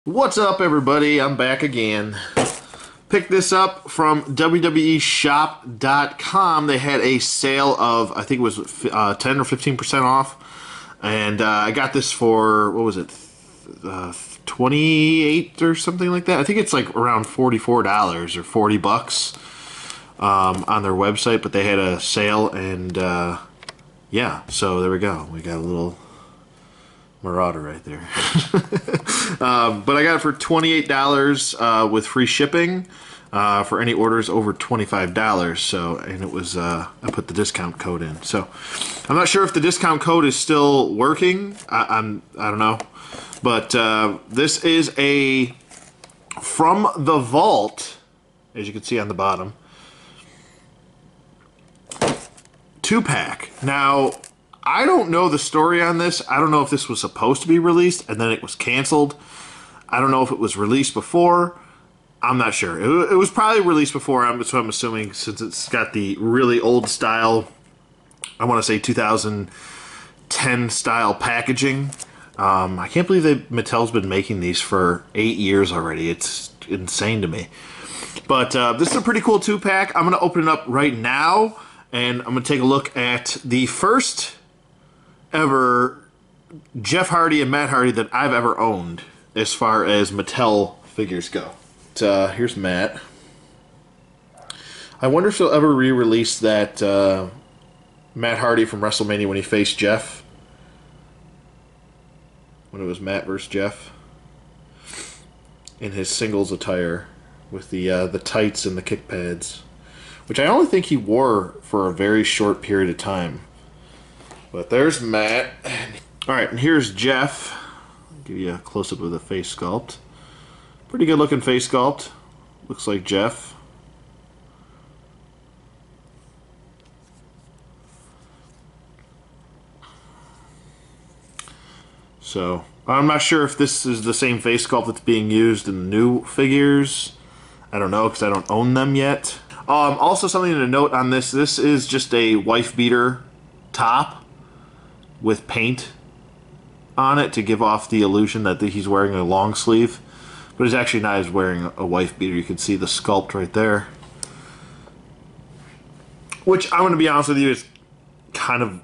What's up, everybody? I'm back again. Picked this up from WWEshop.com. They had a sale of, I think it was 10 or 15% off. And I got this for, what was it, 28 or something like that. I think it's like around $44 or 40 bucks on their website. But they had a sale, and yeah, so there we go. We got a little Marauder right there. But I got it for $28 with free shipping for any orders over $25. So, and it was I put the discount code in. So I'm not sure if the discount code is still working. I don't know. But this is a From the Vault, as you can see on the bottom, 2-pack. Now, I don't know the story on this. I don't know if this was supposed to be released and then it was canceled. I don't know if it was released before. I'm not sure. It was probably released before, so I'm assuming, since it's got the really old style, I want to say 2010 style packaging. I can't believe that Mattel's been making these for 8 years already. It's insane to me. But this is a pretty cool 2-pack. I'm going to open it up right now, and I'm going to take a look at the first ever Jeff Hardy and Matt Hardy that I've ever owned as far as Mattel figures go. Here's Matt. I wonder if they'll ever re-release that Matt Hardy from WrestleMania when he faced Jeff. When it was Matt versus Jeff. In his singles attire with the tights and the kick pads. Which I only think he wore for a very short period of time. But there's Matt. Alright, and here's Jeff. I'll give you a close-up of the face sculpt. Pretty good looking face sculpt. Looks like Jeff. So, I'm not sure if this is the same face sculpt that's being used in the new figures. I don't know, because I don't own them yet. Also, something to note on this. This is just a wife beater top with paint on it to give off the illusion that he's wearing a long sleeve, but he's actually not. He's wearing a wife beater. You can see the sculpt right there, which I'm going to be honest with you is kind of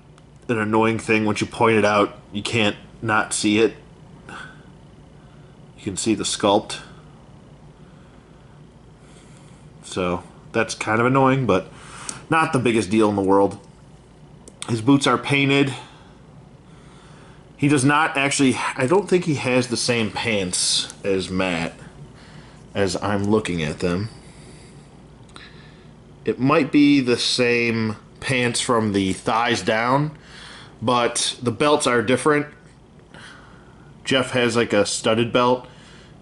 an annoying thing. Once you point it out, you can't not see it. You can see the sculpt, so that's kind of annoying, but not the biggest deal in the world. His boots are painted. He does not actually, I don't think he has the same pants as Matt, as I'm looking at them. It might be the same pants from the thighs down, but the belts are different. Jeff has like a studded belt,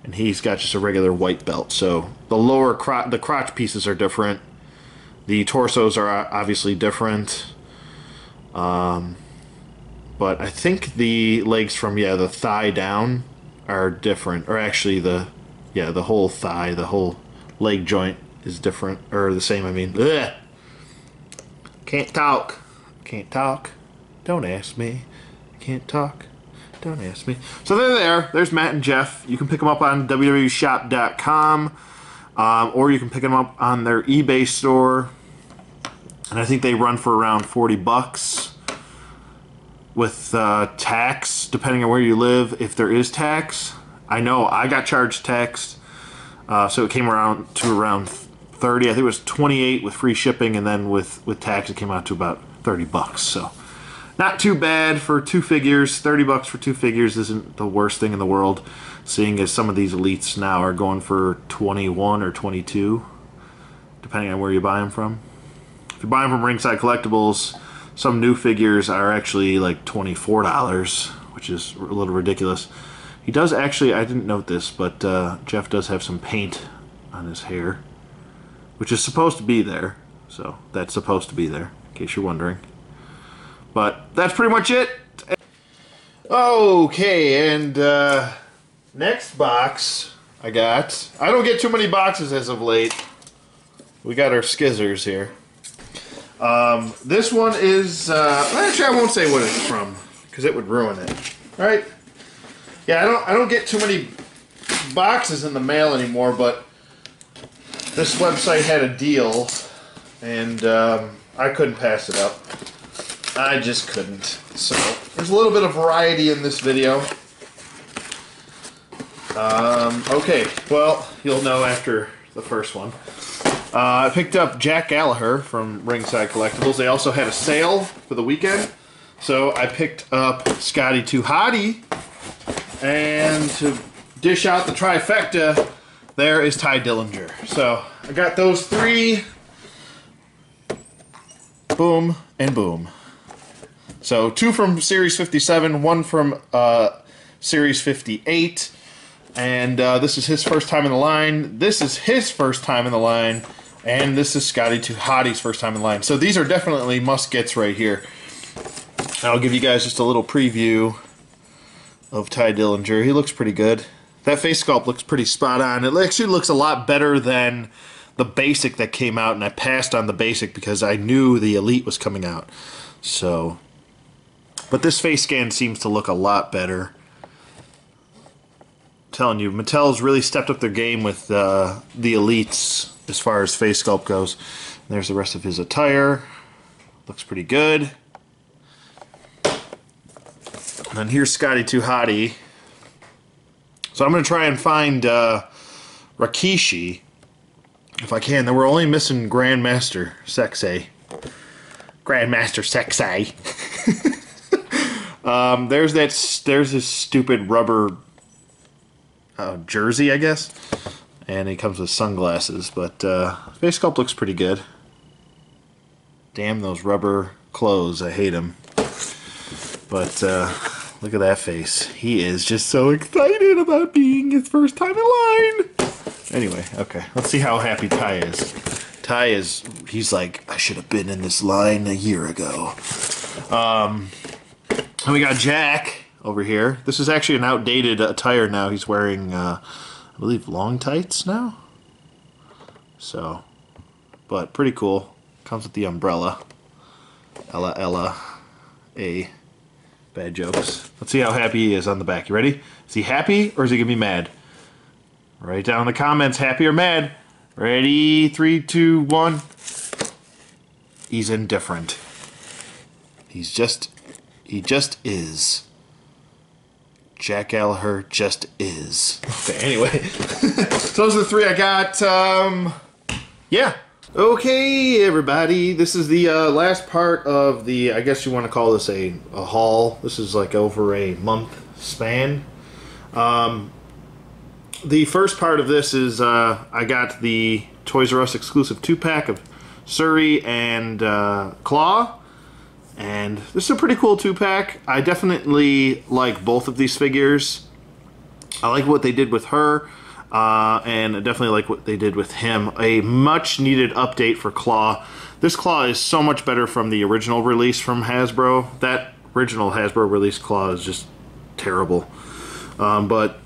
and he's got just a regular white belt. So the lower the crotch pieces are different. The torsos are obviously different. But I think the legs from, the thigh down are different. Or actually the whole thigh, the whole leg joint is different. Or the same, I mean. Ugh. Can't talk. Can't talk. Don't ask me. Can't talk. Don't ask me. So they're there. There's Matt and Jeff. You can pick them up on WWEshop.com. Or you can pick them up on their eBay store. And I think they run for around 40 bucks. With tax, depending on where you live, if there is tax. I know I got charged tax, so it came around to around 30. I think it was 28 with free shipping, and then with tax it came out to about 30 bucks. So not too bad for 2 figures. 30 bucks for 2 figures isn't the worst thing in the world, seeing as some of these elites now are going for 21 or 22, depending on where you buy them from. If you buy them from Ringside Collectibles, some new figures are actually like $24, which is a little ridiculous. He does actually, I didn't note this, but Jeff does have some paint on his hair, which is supposed to be there. So that's supposed to be there, in case you're wondering. But that's pretty much it. Okay, and next box I got. I don't get too many boxes as of late. We got our Skizzers here. This one is, actually I won't say what it's from, because it would ruin it. Right? Yeah, I don't get too many boxes in the mail anymore, but this website had a deal, and I couldn't pass it up. I just couldn't. So there's a little bit of variety in this video. Okay, well, you'll know after the first one. I picked up Jack Gallagher from Ringside Collectibles. They also had a sale for the weekend. So I picked up Scotty 2 Hotty. And to dish out the trifecta, there is Tye Dillinger. So I got those three. Boom and boom. So 2 from Series 57, 1 from Series 58. And this is his first time in the line. This is his first time in the line. And this is Scotty 2 Hotty's first time in line. So these are definitely must-gets right here. I'll give you guys just a little preview of Tye Dillinger. He looks pretty good. That face sculpt looks pretty spot on. It actually looks a lot better than the basic that came out, and I passed on the basic because I knew the Elite was coming out. So, but this face scan seems to look a lot better. I'm telling you, Mattel's really stepped up their game with the Elites as far as face sculpt goes. There's the rest of his attire. Looks pretty good. And then here's Scotty 2 Hotty. So I'm going to try and find Rikishi if I can. Then we're only missing Grandmaster Sexay. Grandmaster Sexay. There's this stupid rubber jersey, I guess. And he comes with sunglasses, but face sculpt looks pretty good. Damn those rubber clothes, I hate them. But look at that face. He is just so excited about being his first time in line. Anyway, okay, let's see how happy Tye is. Tye is, he's like, I should have been in this line a year ago. And we got Jack over here. This is actually an outdated attire now. He's wearing, I believe, long tights now. So, but pretty cool. Comes with the umbrella. Ella. Bad jokes. Let's see how happy he is on the back. You ready? Is he happy or is he going to be mad? Write down in the comments, happy or mad. Ready? 3, 2, 1. He's indifferent. He just is. Jack Gallagher just is. Okay, anyway. So those are the 3 I got. Yeah. Okay, everybody. This is the last part of the, I guess you want to call this a haul. This is like over a month span. The first part of this is I got the Toys R Us exclusive 2-pack of Surrey and Claw. And this is a pretty cool 2-pack. I definitely like both of these figures. I like what they did with her. And I definitely like what they did with him. A much needed update for Claw. This Claw is so much better from the original release from Hasbro. That original Hasbro release Claw is just terrible. But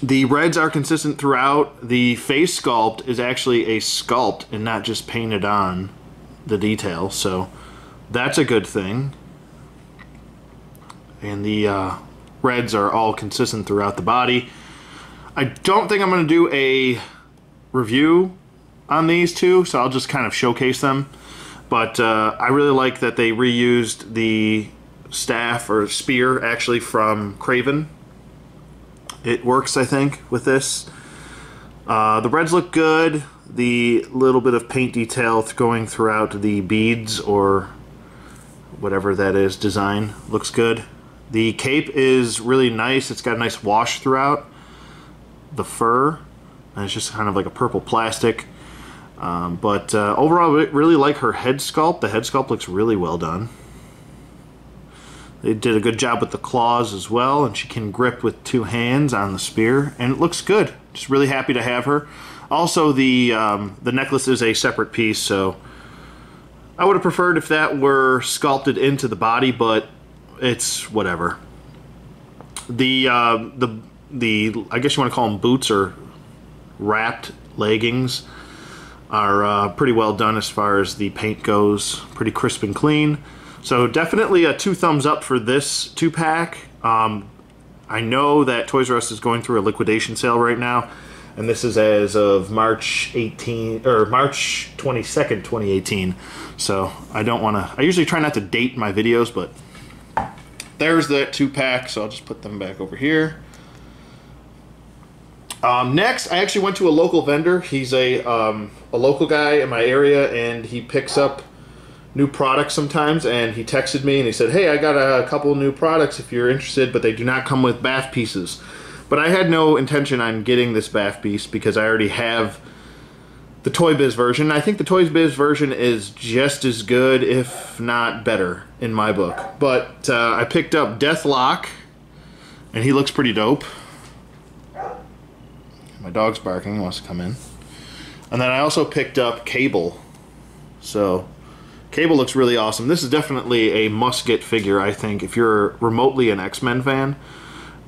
the reds are consistent throughout. The face sculpt is actually a sculpt and not just painted on the detail. So that's a good thing. And the reds are all consistent throughout the body. I don't think I'm going to do a review on these two, so I'll just kind of showcase them. But I really like that they reused the staff, or spear, actually, from Kraven. It works, I think, with this. The reds look good. The little bit of paint detail going throughout the beads, or whatever that is, design, looks good. The cape is really nice. It's got a nice wash throughout the fur, and it's just kind of like a purple plastic. But overall, I really like her head sculpt. The head sculpt looks really well done. They did a good job with the claws as well, and she can grip with 2 hands on the spear, and it looks good. Just really happy to have her. Also, the necklace is a separate piece, so I would have preferred if that were sculpted into the body, but it's whatever. The I guess you want to call them boots or wrapped leggings are pretty well done as far as the paint goes. Pretty crisp and clean. So definitely a 2 thumbs up for this 2-pack. I know that Toys R Us is going through a liquidation sale right now, and this is as of March 22nd, 2018. So I don't want to. I usually try not to date my videos, but there's that 2-pack. So I'll just put them back over here. Next, I actually went to a local vendor. He's a local guy in my area, and he picks up new products sometimes. And he texted me and he said, "Hey, I got a couple new products if you're interested, but they do not come with bath pieces." But I had no intention on getting this bath piece because I already have the Toy Biz version. I think the Toy Biz version is just as good, if not better, in my book. But I picked up Deathlock, and he looks pretty dope. My dog's barking, he wants to come in. And then I also picked up Cable. So, Cable looks really awesome. This is definitely a must-get figure, I think. If you're remotely an X-Men fan,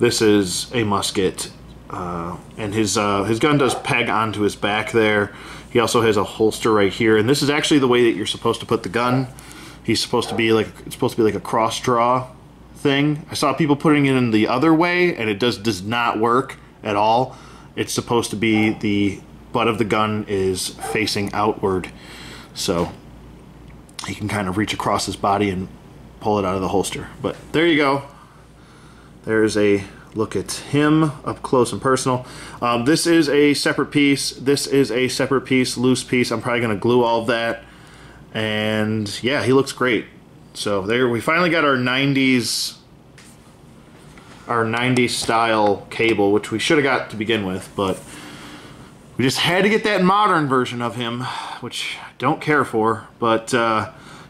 this is a must-get. And his gun does peg onto his back there. He also has a holster right here. And this is actually the way that you're supposed to put the gun. He's supposed to be like, it's supposed to be like a cross-draw thing. I saw people putting it in the other way, and it does not work at all. It's supposed to be the butt of the gun is facing outward, so he can kind of reach across his body and pull it out of the holster. But there you go. There's a look at him up close and personal. This is a separate piece. This is a separate piece, loose piece. I'm probably going to glue all of that. And yeah, he looks great. So there, we finally got our 90s style Cable, which we should have got to begin with, but we just had to get that modern version of him, which I don't care for. But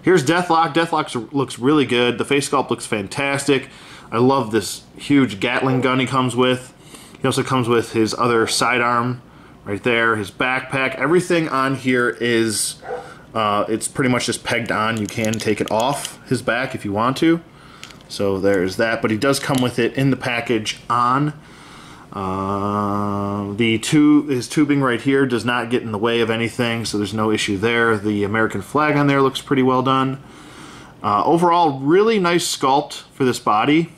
here's Deathlock. Deathlock looks really good. The face sculpt looks fantastic. I love this huge Gatling gun he comes with. He also comes with his other sidearm right there, his backpack. Everything on here is, it's pretty much just pegged on. You can take it off his back if you want to. So there's that, but he does come with it in the package on. His tubing right here does not get in the way of anything, so there's no issue there. The American flag on there looks pretty well done. Overall, really nice sculpt for this body.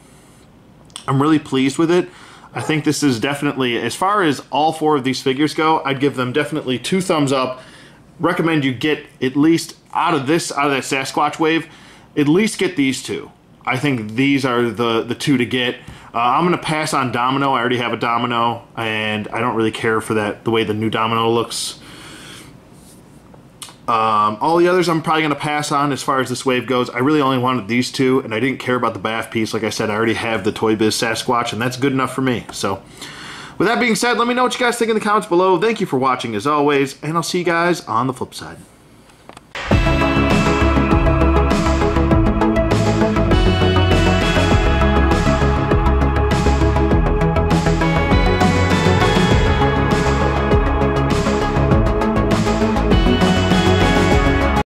I'm really pleased with it. I think this is definitely, as far as all 4 of these figures go, I'd give them definitely 2 thumbs up. Recommend you get at least out of that Sasquatch wave, at least get these 2. I think these are the 2 to get. I'm going to pass on Domino. I already have a Domino, and I don't really care for the way the new Domino looks. All the others I'm probably going to pass on as far as this wave goes. I really only wanted these 2, and I didn't care about the bath piece. Like I said, I already have the Toy Biz Sasquatch, and that's good enough for me. So, with that being said, let me know what you guys think in the comments below. Thank you for watching as always, and I'll see you guys on the flip side.